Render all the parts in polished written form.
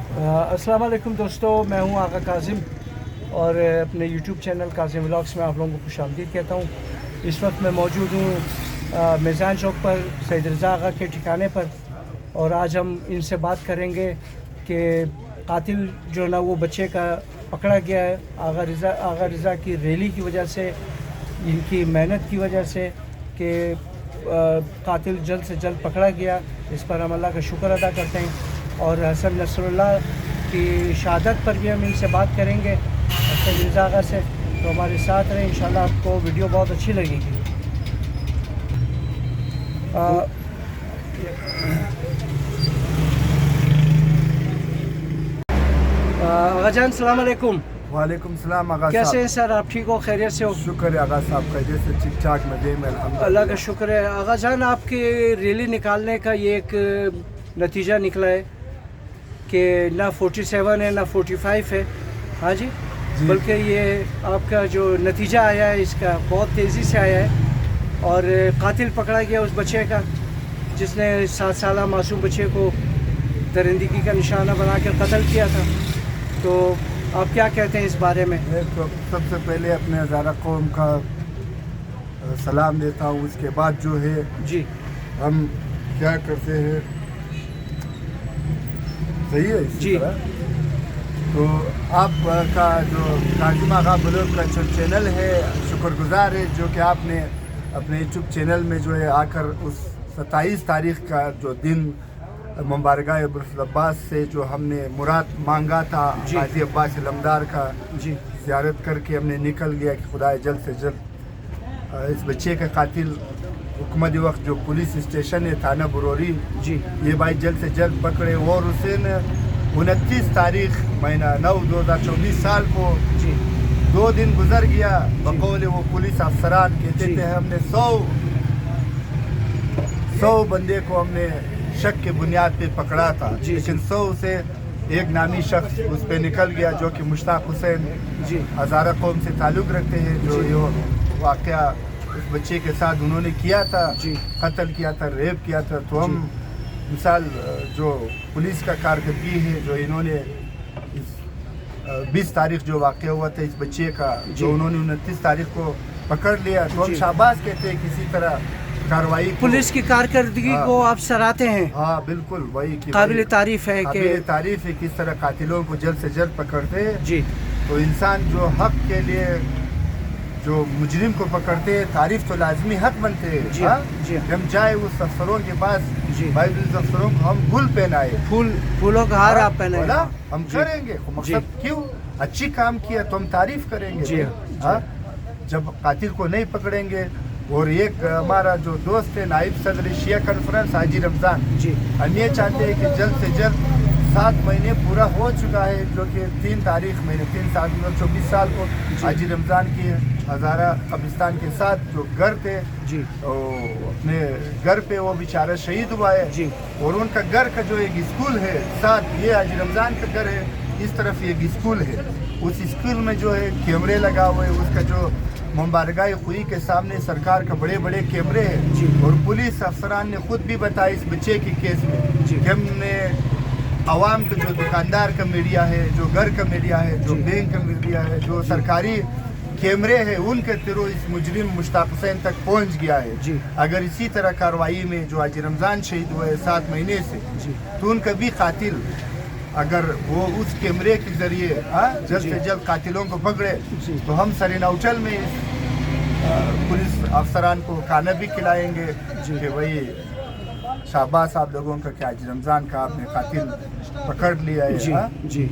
अस्सलाम वालेकुम दोस्तों, मैं हूं आगा काजिम और अपने यूट्यूब चैनल काजिम व्लॉग्स में आप लोगों को खुशामदीद कहता हूं। इस वक्त मैं मौजूद हूं मैज़ान चौक पर सैयद रज़ा आगा के ठिकाने पर, और आज हम इनसे बात करेंगे कि कातिल जो ना वो बच्चे का पकड़ा गया है आगा रज़ा की रैली की वजह से, इनकी मेहनत की वजह से कि कातिल जल्द से जल्द पकड़ा गया। इस पर हम अल्लाह का शुक्र अदा करते हैं। और हसन नसरुल्लाह की शहादत पर भी हम इनसे बात करेंगे, हसन रज़ा आगा से। तो हमारे साथ रहें, इंशाल्लाह आपको वीडियो बहुत अच्छी लगेगी। आगा जान सलाम अलैकुम। वालेकुम सलाम आगा साहब। कैसे हैं सर, आप ठीक हो, खैरियत से हो? शुक्र है आगा साहब, खैरियत से ठीक ठाक मजे में अल्हम्दुलिल्लाह। अल्लाह का शुक्र है। आगा जान, आपके रैली निकालने का ये एक नतीजा निकला है कि ना 47 है ना 45 है। हाँ जी, बल्कि ये आपका जो नतीजा आया है इसका बहुत तेज़ी से आया है, और कातिल पकड़ा गया उस बच्चे का जिसने 7 साल मासूम बच्चे को दरिंदगी का निशाना बनाकर कत्ल किया था। तो आप क्या कहते हैं इस बारे में? तो सबसे पहले अपने हज़ारा कौम का सलाम देता हूँ। उसके बाद जो है जी, हम क्या करते हैं, सही है इसी जी। तरह। तो आपका जो काजिम आगा ब्लॉग का जो चैनल है, शुक्रगुजार है जो कि आपने अपने यूट्यूब चैनल में जो है आकर उस 27 तारीख का जो दिन मुबारगाह अब्बास से जो हमने मुराद मांगा था हाजी अब्बास इलमदार का, जी, ज़ियारत करके हमने निकल गया कि खुदा जल्द से जल्द इस बच्चे का कातिल हुकूमत वक्त जो पुलिस स्टेशन है थाना बरौरी, जी, ये भाई जल्द से जल्द पकड़े। और उसे 29 तारीख महीना 9 2024 साल को जी, 2 दिन गुजर गया। बकौल वो पुलिस अफसरान कहते थे हमने 100 बंदे को हमने शक के बुनियाद पे पकड़ा था, लेकिन 100 से एक नामी शख्स उस पे निकल गया जो कि मुश्ताक हुसैन जी, हज़ारा कौम से ताल्लुक़ रखते हैं, जो ये वाक़या उस बच्चे के साथ उन्होंने किया था, जी, कत्ल किया था, रेप किया था। तो हम मिसाल जो पुलिस का कारकर्दगी है, जो इन्होंने 20 तारीख जो वाक़या हुआ था इस बच्चे का, जो उन्होंने 29 तारीख को पकड़ लिया, तो हम शाबाश कहते हैं किसी तरह कार्रवाई पुलिस की कारकर्दगी को आप सराहते हैं। हाँ बिल्कुल, वही काबिल तारीफ है कि तारीफ है किस तरह कातिलों को जल्द से जल्द पकड़ते हैं। जी, तो इंसान जो हक के लिए जो मुजरिम को पकड़ते हैं, तारीफ तो लाजमी हक बनते हैं। जी, जी, हम जाए उस अफसरों के पास, जी, भाई उस अफसरों को हम गुल पहनाए, फूलों का हार आप पहने, हम करेंगे। मकसद क्यों, अच्छी काम किया तो हम तारीफ करेंगे। जी, हाँ, जब कातिल को नहीं पकड़ेंगे। और एक हमारा जो दोस्त है नाइब सदर शिया कॉन्फ्रेंस हाजी रमज़ान जी, हम ये चाहते हैं कि जल्द से जल्द 7 महीने पूरा हो चुका है, जो कि 3 तारीख महीने 3 साल 24 साल को हाजी रमज़ान की हज़ारा कब्रिस्तान के साथ जो घर थे जी, तो अपने घर पे वो बेचारा शहीद हुआ है जी। और उनका घर का जो एक स्कूल है, साथ ये हाजी रमज़ान का घर है, इस तरफ एक स्कूल है। उस स्कूल में जो है कैमरे लगा हुए है, उसका जो मुबारगाह खुई के सामने सरकार का बड़े बड़े कैमरे हैं। और पुलिस अफसरान ने खुद भी बताया इस बच्चे के केस में कि हमने आवाम का जो दुकानदार का मीडिया है, जो घर का मीडिया है, जो बैंक का मीडिया है, जो सरकारी कैमरे हैं, उनके थ्रू इस मुजरिम मुश्ताक हुसैन तक पहुंच गया है। अगर इसी तरह कार्रवाई में जो हाजी रमज़ान शहीद हुए 7 महीने से, तो उनका भी कातिल अगर वो उस कैमरे के जरिए जल्द से जल्द कातिलों को पकड़े, तो हम सरीनाउचल में पुलिस अफसरान को खाना भी खिलाएंगे कि भाई शाबाश आप लोगों का, क्या हाजी रमज़ान का आपने कातिल पकड़ लिया है। जी, जी।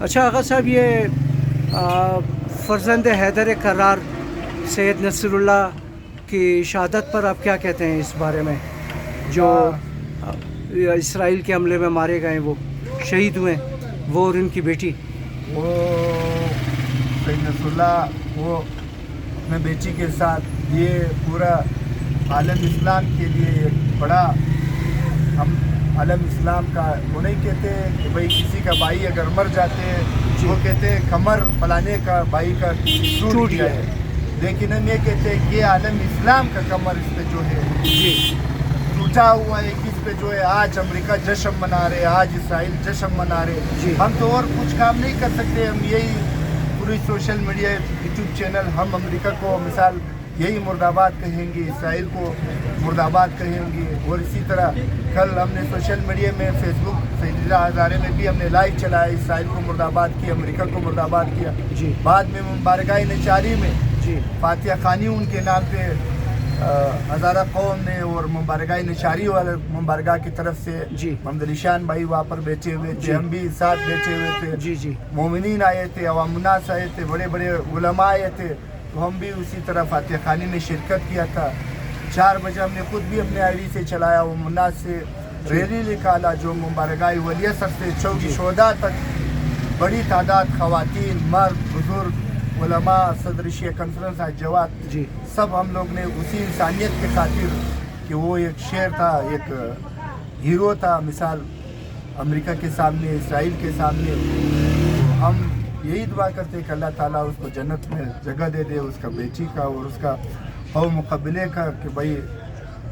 अच्छा आगा साहब, ये फर्जंद हैदर करार सैयद नसरुल्लाह की शहादत पर आप क्या कहते हैं इस बारे में, जो इसराइल के हमले में मारे गए, वो शहीद हुए, वो और उनकी बेटी? वो सैयद नसरुल्लाह वो अपने बेटी के साथ ये पूरा आलम इस्लाम के लिए एक बड़ा, हम आलम इस्लाम का वो नहीं कहते कि भाई किसी का भाई अगर मर जाते हैं, वो कहते हैं कमर फलाने का भाई का टूट गया है, लेकिन हम ये कहते हैं कि आलम इस्लाम का कमर इस पे जो है टूटा हुआ है। किस پہ جو ہے آج امریکہ جشن منا رہے, آج اسرائیل جشن منا رہے. ہم تو اور کچھ کام نہیں کر سکتے. ہم یہی پوری سوشل میڈیا یوٹیوب چینل ہم امریکہ کو مثال یہی مرد آباد کہیں گے, اسرائیل کو مرد آباد کہیں گے. اور اسی طرح کل ہم نے سوشل میڈیا میں فیس بک سید رضا ہزارے میں بھی ہم نے لائیو چلایا, اسرائیل کو مرد آباد کیا, امریکہ کو مرد آباد کیا. بعد میں مبارکہ نچاری میں فاتحہ خوانی ان کے نام پہ ہزارہ قوم نے اور مبارکہ نچاری والے مبارکہ کی طرف سے محمد علی شان بھائی وہاں پر بیٹھے ہوئے تھے, ہم بھی ساتھ بیٹھے ہوئے تھے. مومنین آئے تھے, عوام الناس آئے تھے, بڑے بڑے علماء آئے تھے. تو ہم بھی اسی طرح فاتحہ خوانی میں شرکت کیا تھا. 4 بجے ہم نے خود بھی اپنے آئی ڈی سے چلایا, وہ مناس سے ریلی نکالا جو مبارکہ ولی اثر سے چوکی شہداء تک بڑی تعداد خواتین, مرد, بزرگ, علماء, صدر شیعہ کانفرنس حاج جواد سب ہم لوگ نے اسی انسانیت کے خاطر کہ وہ ایک شیر تھا, ایک ہیرو تھا مثال امریکہ کے سامنے, اسرائیل کے سامنے. ہم یہی دعا کرتے کہ اللہ تعالیٰ اس کو جنت میں جگہ دے دے, اس کا بیٹی کا اور اس کا مقبلے کا, کہ بھائی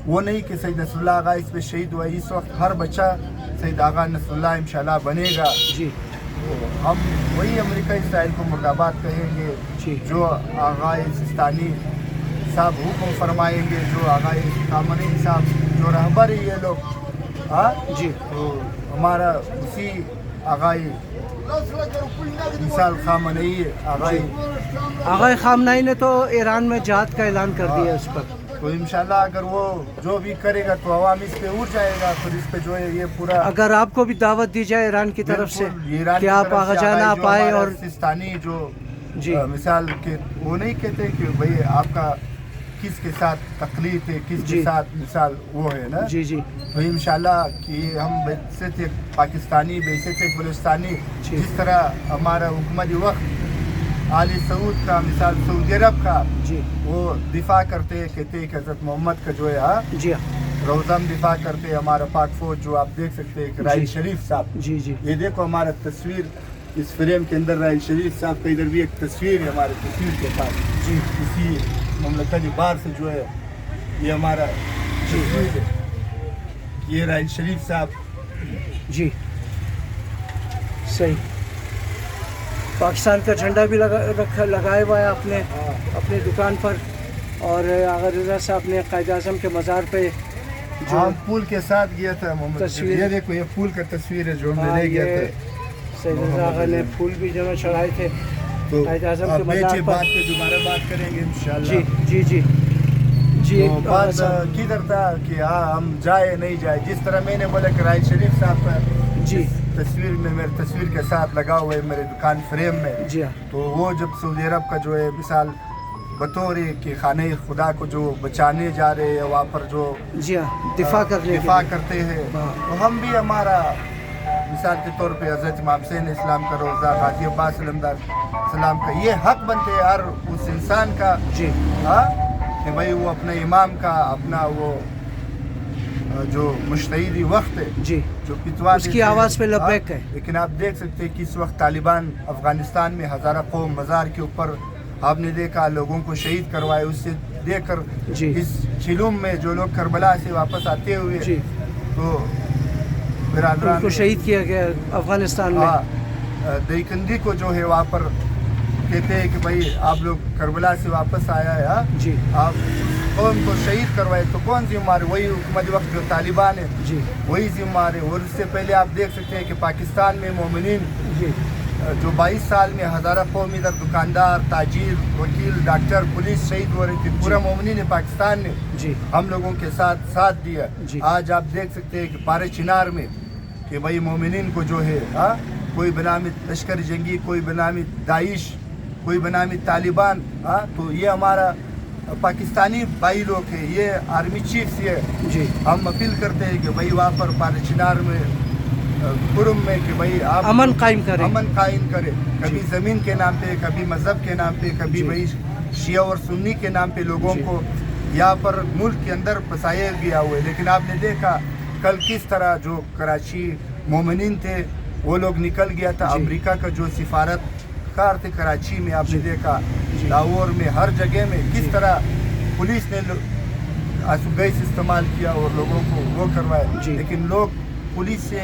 وہ نہیں کہ سید نصر اللہ آغا اس پہ شہید ہوا. اس وقت ہر بچہ سید آغا نصر اللہ انشاءاللہ بنے گا. ہم وہی امریکہ اسرائیل کو مرد آباد کہیں گے جو آغا سستانی صاحب حکم فرمائیں گے, جو آغا خامنئی صاحب جو رہبر ہے یہ لوگ. تو ہمارا اسی آغا مثال خامنئی آغا خامنئی نے تو ایران میں جہاد کا اعلان کر دیا اس پر. تو انشاءاللہ اگر وہ جو بھی کرے گا تو عوام اس پہ اٹھ جائے گا. پھر اس پہ جو ہے یہ پورا, اگر آپ کو بھی دعوت دی جائے ایران کی طرف سے کہ آپ آغا جان آپ آئے, اور سستانی جو مثال کہ وہ نہیں کہتے کہ بھئی آپ کا کس کے ساتھ تقلید ہے, کس کے ساتھ مثال وہ ہے نا. تو انشاءاللہ کہ ہم بیست ایک پاکستانی, بیست ایک بلوچستانی, جس طرح ہمارا حکومتی وقت آل سعود کا مثال سعودی عرب کا وہ دفاع کرتے ہیں, کہتے ہیں کہ حضرت محمد کا جو ہے روزہ دفاع کرتے ہیں. ہمارا پاک فوج جو آپ دیکھ سکتے ہیں رائل شریف صاحب, یہ دیکھو ہمارا تصویر اس فریم کے اندر رائل شریف صاحب کا ادھر بھی ایک تصویر ہے ہمارے تصویر کے ساتھ. اسی مملکت باہر سے جو ہے یہ ہمارا تصویر ہے, یہ رائل شریف صاحب. صحیح. پاکستان کا جھنڈا بھی لگایا ہوا ہے اپنے دکان پر, اور آغا رضا صاحب نے قائد اعظم کے مزار پہ جو پھول کے ساتھ گیا تھا تصویر, یہ دیکھو یہ پھول کا تصویر ہے جو ہم لے گیا تھا. سید رضا آغا نے پھول بھی جو چڑھائے تھے قائد اعظم کے مزار پر. بات پہ دوبارہ بات کریں گے انشاءاللہ. جی بات کدھر تھا کہ ہم جائے نہیں جائے, جس طرح میں نے بولا کہ رائل شریف صاحب کا تصویر میں میرے تصویر کے ساتھ لگا ہوا ہے میرے دکان فریم میں. تو وہ جب سعودی عرب کا جو ہے مثال بطور کہ خانہ خدا کو جو بچانے جا رہے ہیں وہاں پر جو دفاع کرتے ہیں, تو ہم بھی ہمارا مثال کے طور پہ حضرت امام حسین اسلام کا روزہ, غازی عباس علمدار اسلام کا یہ حق بنتے ہیں ہر اس انسان کا کہ بھائی وہ اپنے امام کا اپنا وہ جو مشتہدی وقت ہے جو پتوا اس کی آواز پہ لبیک ہے. لیکن آپ دیکھ سکتے ہیں کہ اس وقت طالبان افغانستان میں ہزارہ قوم مزار کے اوپر آپ نے دیکھا لوگوں کو شہید کروائے. اس سے دیکھ کر اس چلوم میں جو لوگ کربلا سے واپس آتے ہوئے تو برادران کو شہید کیا گیا افغانستان میں. دیکندی کو جو ہے وہاں پر کہتے ہیں کہ بھائی آپ لوگ کربلا سے واپس آیا ہے, آپ قوم کو شہید کروائے, تو کون ذمہ ہے؟ وہی حکومت وقت جو طالبان ہے وہی ذمہ ہے. اور اس سے پہلے آپ دیکھ سکتے ہیں کہ پاکستان میں مومنین جو 22 سال میں ہزارہ قوم ادھر دکاندار, تاجر, وکیل, ڈاکٹر, پولیس شہید ہو رہے تھے. پورا مومنین پاکستان نے ہم لوگوں کے ساتھ دیا. آج آپ دیکھ سکتے ہیں کہ پارے چنار میں کہ بھائی مومنین کو جو ہے کوئی بنام لشکر جنگی, کوئی بنام داعش, کوئی بنام طالبان, تو یہ ہمارا پاکستانی بھائی لوگ ہیں, یہ آرمی چیف یہ ہم اپیل کرتے ہیں کہ بھائی وہاں پر پارے چنار میں قرم میں کہ بھائی آپ امن قائم کرے. کبھی زمین کے نام پہ, کبھی مذہب کے نام پہ, کبھی بھائی شیعہ اور سنی کے نام پہ لوگوں کو یہاں پر ملک کے اندر پھنسایا گیا ہوا ہے. لیکن آپ نے دیکھا کل کس طرح جو کراچی مومنین تھے وہ لوگ نکل گیا تھا. امریکہ کا جو سفارتکار تھے کراچی میں, آپ نے دیکھا لاہور میں, ہر جگہ میں کس طرح پولیس نے आंसू गैस इस्तेमाल किया और लोगों को वो करवाए, जी। लेकिन लोग पुलिस से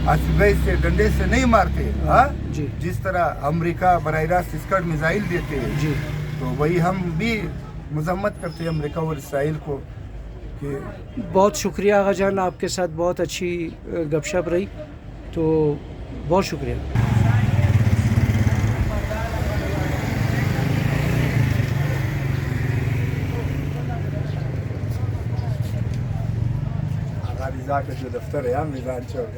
आंसू गैस से डंडे से नहीं मारते। हाँ, जी। जिस तरह अमेरिका बराह रास्त स्कड मिसाइल देते हैं, जी। तो वही हम भी मजम्मत करते हैं अमेरिका और इसराइल को कि बहुत शुक्रिया आगा जान, आपके साथ बहुत अच्छी गपशप रही, तो बहुत शुक्रिया। आगा रिजा का जो दफ्तर है मीज़ान चौक,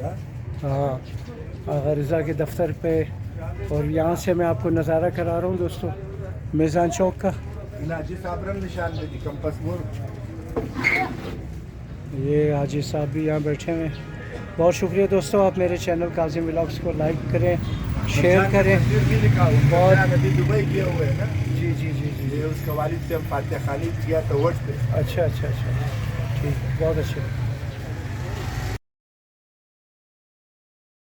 हाँ, आगा रज़ा के दफ्तर पे, और यहाँ से मैं आपको नज़ारा करा रहा हूँ दोस्तों मीज़ान चौक का। हाजी साबरम निशान दे दी कंपस मोर। ये हाजी साहब भी यहाँ बैठे हुए हैं। बहुत शुक्रिया दोस्तों, आप मेरे चैनल काज़िम व्लॉग्स को लाइक करें, शेयर करें। बहुत अभी दुबई गए हुए हैं ना। जी जी जी जी। ये उसका वालिद से हम फातिहा खानी किया तो वोट पे। अच्छा अच्छा अच्छा, ठीक, बहुत अच्छे।